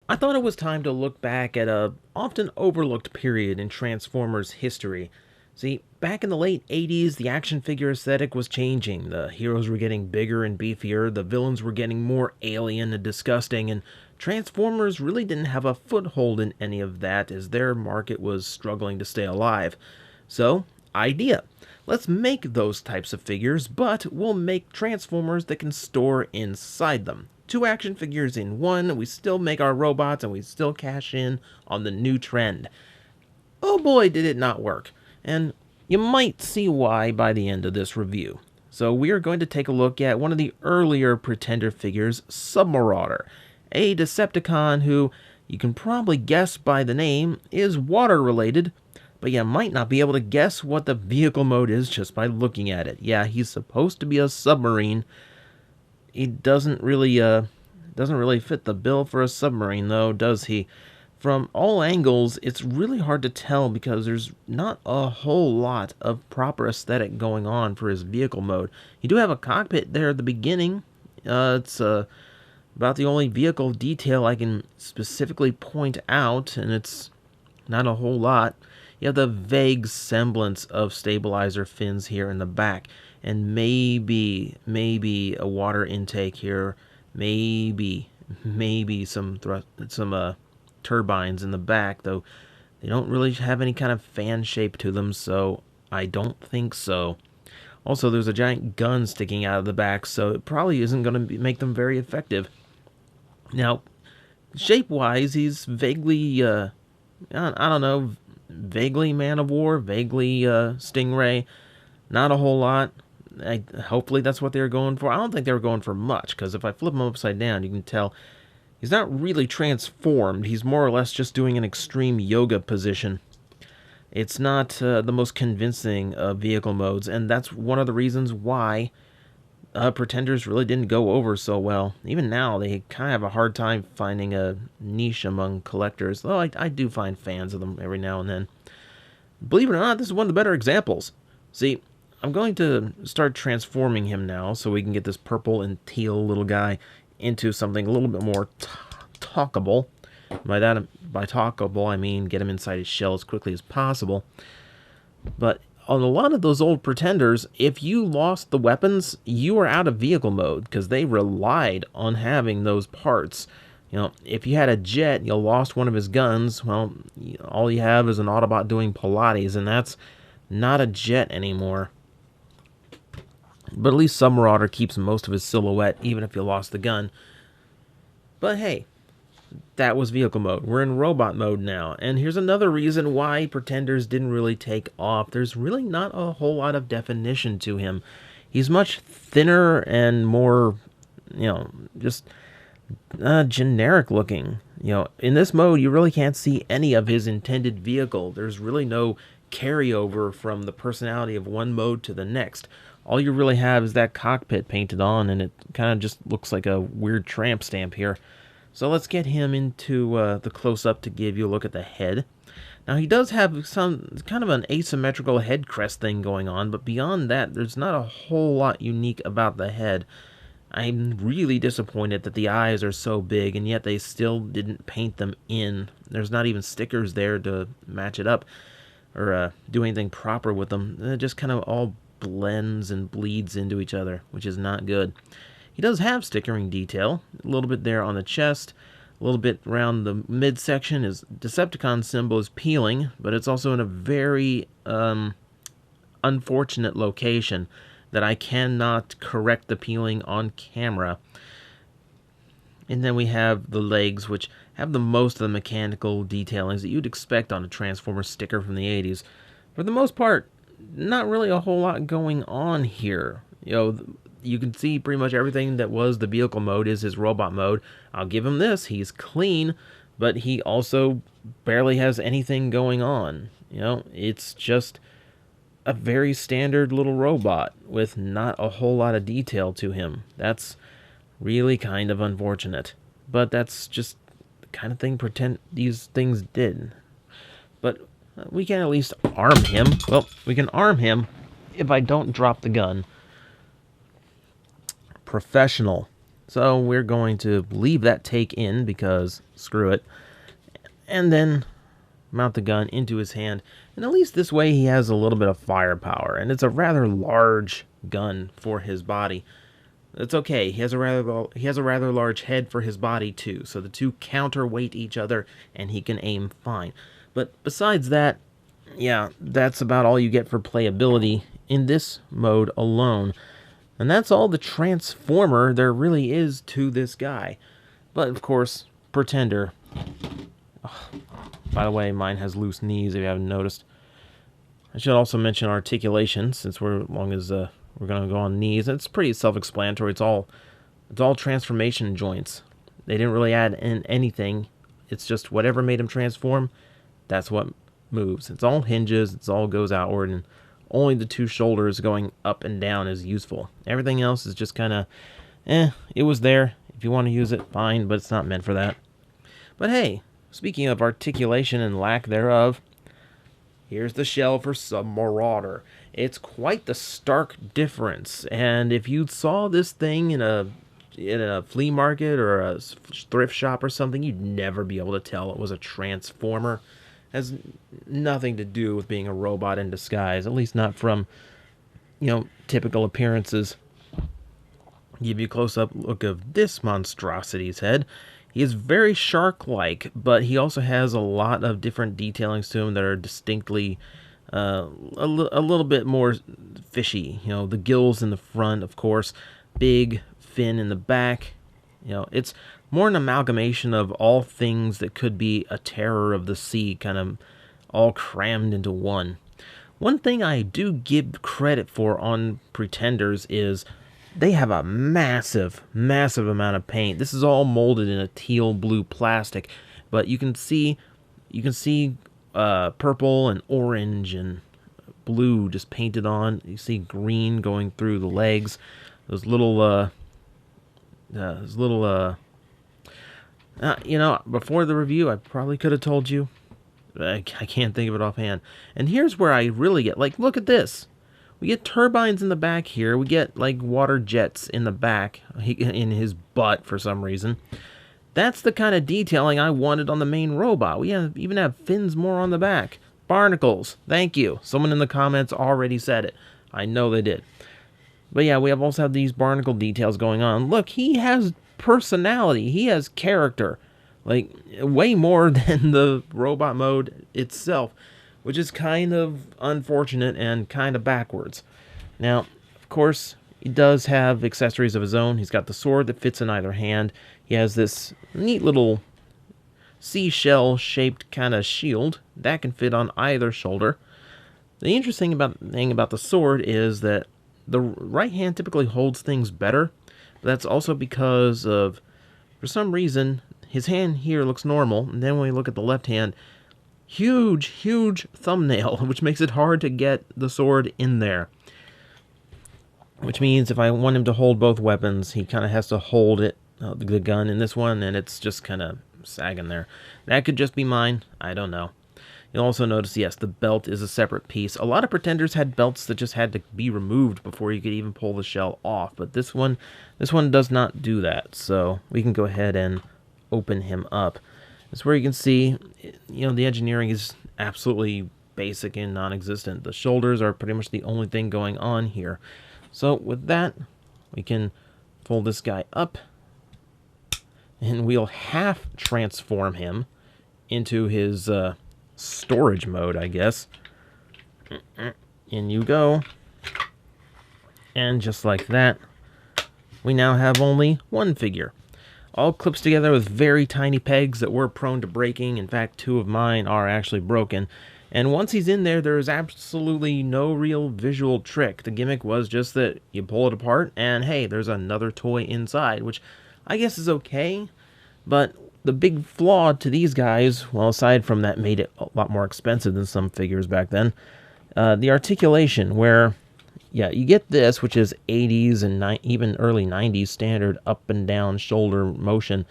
I thought it was time to look back at a often overlooked period in Transformers history. See, back in the late 80s, the action figure aesthetic was changing. The heroes were getting bigger and beefier, the villains were getting more alien and disgusting, and Transformers really didn't have a foothold in any of that as their market was struggling to stay alive. So, idea. Let's make those types of figures, but we'll make Transformers that can store inside them. Two action figures in one, we still make our robots and we still cash in on the new trend. Oh boy, did it not work. And you might see why by the end of this review. So we are going to take a look at one of the earlier Pretender figures, Submarauder, a Decepticon who, you can probably guess by the name, is water related, but you might not be able to guess what the vehicle mode is just by looking at it. Yeah, he's supposed to be a submarine. He doesn't really fit the bill for a submarine though, does he? From all angles, it's really hard to tell because there's not a whole lot of proper aesthetic going on for his vehicle mode. You do have a cockpit there at the beginning. It's about the only vehicle detail I can specifically point out, and it's not a whole lot. You have the vague semblance of stabilizer fins here in the back, and maybe a water intake here, maybe some turbines in the back, though they don't really have any kind of fan shape to them, so I don't think so. Also, there's a giant gun sticking out of the back, so it probably isn't going to make them very effective. Now, shape-wise, he's vaguely, I don't know, vaguely Man of War, vaguely Stingray. Not a whole lot. Hopefully that's what they were going for. I don't think they were going for much, because if I flip him upside down, you can tell he's not really transformed. He's more or less just doing an extreme yoga position. It's not the most convincing of vehicle modes, and that's one of the reasons why Pretenders really didn't go over so well. Even now, they kind of have a hard time finding a niche among collectors, though I do find fans of them every now and then. Believe it or not, this is one of the better examples. See, I'm going to start transforming him now so we can get this purple and teal little guy into something a little bit more talkable. By talkable, I mean get him inside his shell as quickly as possible. But on a lot of those old Pretenders, if you lost the weapons, you were out of vehicle mode because they relied on having those parts. You know, if you had a jet and you lost one of his guns, well, all you have is an Autobot doing Pilates, and that's not a jet anymore. But at least Submarauder keeps most of his silhouette, even if you lost the gun. But hey, that was vehicle mode. We're in robot mode now. And here's another reason why Pretenders didn't really take off. There's really not a whole lot of definition to him. He's much thinner and more, just generic looking. In this mode, you really can't see any of his intended vehicle. There's really no carryover from the personality of one mode to the next. All you really have is that cockpit painted on, and it kind of just looks like a weird tramp stamp here. So let's get him into the close-up to give you a look at the head. Now, he does have some kind of an asymmetrical head crest thing going on, but beyond that, there's not a whole lot unique about the head. I'm really disappointed that the eyes are so big, and yet they still didn't paint them in. There's not even stickers there to match it up or do anything proper with them. It just kind of all blends and bleeds into each other, which is not good. He does have stickering detail, a little bit there on the chest, a little bit around the midsection. His Decepticon symbol is peeling, but it's also in a very unfortunate location that I cannot correct the peeling on camera. And then we have the legs, which have the most of the mechanical detailings that you'd expect on a Transformer sticker from the 80s. For the most part, not really a whole lot going on here. You can see pretty much everything that was the vehicle mode is his robot mode. I'll give him this. He's clean, but he also barely has anything going on. It's just a very standard little robot with not a whole lot of detail to him. That's really kind of unfortunate. But that's just the kind of thing these things did. But we can at least arm him. Well, we can arm him if I don't drop the gun. Professional. So we're going to leave that take in because screw it. And then mount the gun into his hand. And at least this way he has a little bit of firepower. And it's a rather large gun for his body. It's okay. He has a rather large head for his body too. So the two counterweight each other and he can aim fine. But besides that, yeah, that's about all you get for playability in this mode alone. And that's all the transformer there really is to this guy. But of course, Pretender. Oh, by the way, mine has loose knees if you haven't noticed. I should also mention Articulation, since we're going to go on knees. It's pretty self-explanatory. It's all transformation joints. They didn't really add in anything. It's just whatever made him transform, that's what moves. It's all hinges. It's all goes outward, and only the two shoulders going up and down is useful. Everything else is just kind of, it was there. If you want to use it, fine, but it's not meant for that. But hey, speaking of articulation and lack thereof, here's the shell for Submarauder. It's quite the stark difference, and if you saw this thing in a flea market or a thrift shop or something, you'd never be able to tell it was a transformer. It has nothing to do with being a robot in disguise, at least not from, typical appearances. Give you a close-up look of this monstrosity's head. He is very shark-like, but he also has a lot of different detailings to him that are distinctly a little bit more fishy. The gills in the front, of course, big fin in the back. It's more an amalgamation of all things that could be a terror of the sea, kind of all crammed into one. One thing I do give credit for on Pretenders is they have a massive, massive amount of paint. This is all molded in a teal blue plastic, but you can see purple and orange and blue just painted on. You see green going through the legs. Those little before the review, I probably could have told you. I can't think of it offhand. And here's where I really get, look at this. We get turbines in the back here. We get, water jets in the back, in his butt for some reason. That's the kind of detailing I wanted on the main robot. We even have fins more on the back. Barnacles. Thank you. Someone in the comments already said it. I know they did. But yeah, we also have these barnacle details going on. Look, he has personality. He has character. Way more than the robot mode itself, which is kind of unfortunate and kind of backwards. Now, of course, he does have accessories of his own. He's got the sword that fits in either hand. He has this neat little seashell-shaped kind of shield that can fit on either shoulder. The interesting thing about the sword is that the right hand typically holds things better, but that's also because of, for some reason, his hand here looks normal, and then when we look at the left hand, huge, huge thumbnail, which makes it hard to get the sword in there. Which means if I want him to hold both weapons, he kind of has to hold it, the gun in this one, and it's just kind of sagging there. That could just be mine. I don't know. You'll also notice, yes, the belt is a separate piece. A lot of Pretenders had belts that just had to be removed before you could even pull the shell off, but this one does not do that. So we can go ahead and open him up. That's where you can see, the engineering is absolutely basic and non-existent. The shoulders are pretty much the only thing going on here. So with that, we can fold this guy up, and we'll half transform him into his storage mode, I guess. In you go. And just like that, we now have only one figure. All clips together with very tiny pegs that were prone to breaking. In fact, two of mine are actually broken. And once he's in there, there is absolutely no real visual trick. The gimmick was just that you pull it apart, and hey, there's another toy inside, which I guess is okay. But the big flaw to these guys, well, aside from that made it a lot more expensive than some figures back then, the articulation, where, yeah, you get this, which is 80s and even early 90s standard up and down shoulder motion.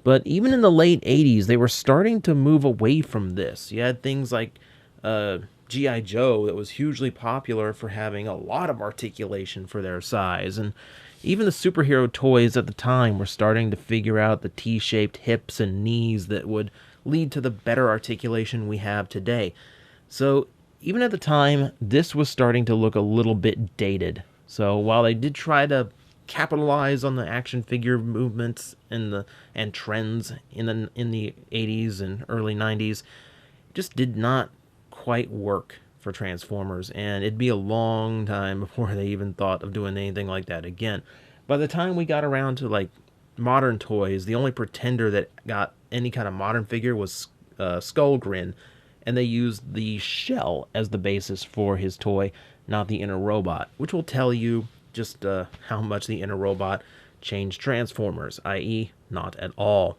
But even in the late 80s, they were starting to move away from this. You had things like G.I. Joe that was hugely popular for having a lot of articulation for their size. And Even the superhero toys at the time were starting to figure out the T-shaped hips and knees that would lead to the better articulation we have today. So even at the time, this was starting to look a little bit dated. So while they did try to capitalize on the action figure movements and trends in the 80s and early 90s, it just did not quite work for Transformers, and it'd be a long time before they even thought of doing anything like that again. By the time we got around to like modern toys, the only pretender that got any kind of modern figure was Skullgrin, and they used the shell as the basis for his toy, not the inner robot, which will tell you just how much the inner robot changed Transformers, i.e., not at all.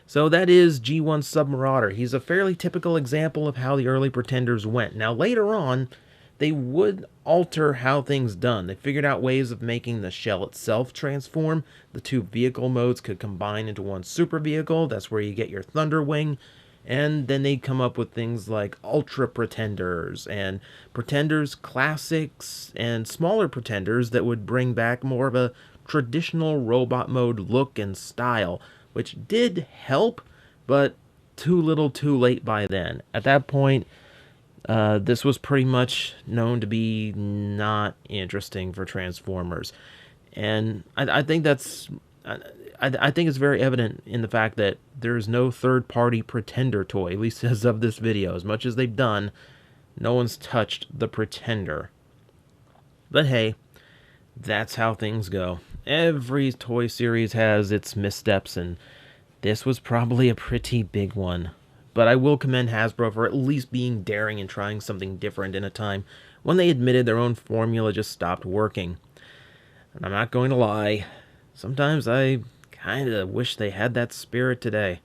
So that is G1 Submarauder. He's a fairly typical example of how the early Pretenders went. Now later on, they would alter how things done. They figured out ways of making the shell itself transform. The two vehicle modes could combine into one super vehicle. That's where you get your Thunderwing. And then they'd come up with things like Ultra Pretenders and Pretenders Classics and smaller Pretenders that would bring back more of a traditional robot mode look and style, which did help, but too little too late by then. At that point, this was pretty much known to be not interesting for Transformers. And I think that's... I think it's very evident in the fact that there's no third-party Pretender toy, at least as of this video. As much as they've done, no one's touched the Pretender. But hey, that's how things go. Every toy series has its missteps, and this was probably a pretty big one. But I will commend Hasbro for at least being daring and trying something different in a time when they admitted their own formula just stopped working. And I'm not going to lie, sometimes I kinda wish they had that spirit today.